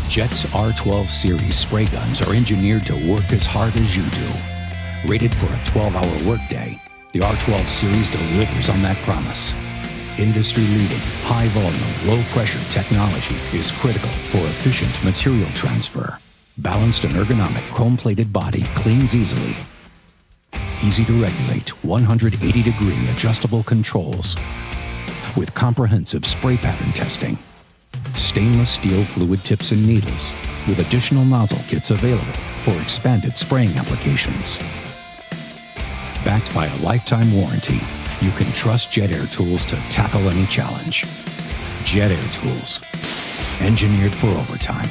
Jet's R12 series spray guns are engineered to work as hard as you do. Rated for a 12-hour workday, the R12 series delivers on that promise. Industry-leading, high-volume, low-pressure technology is critical for efficient material transfer. Balanced and ergonomic chrome-plated body cleans easily. Easy to regulate 180-degree adjustable controls with comprehensive spray pattern testing. Stainless steel fluid tips and needles with additional nozzle kits available for expanded spraying applications. Backed by a lifetime warranty, you can trust Jet Air Tools to tackle any challenge. Jet Air Tools, engineered for overtime.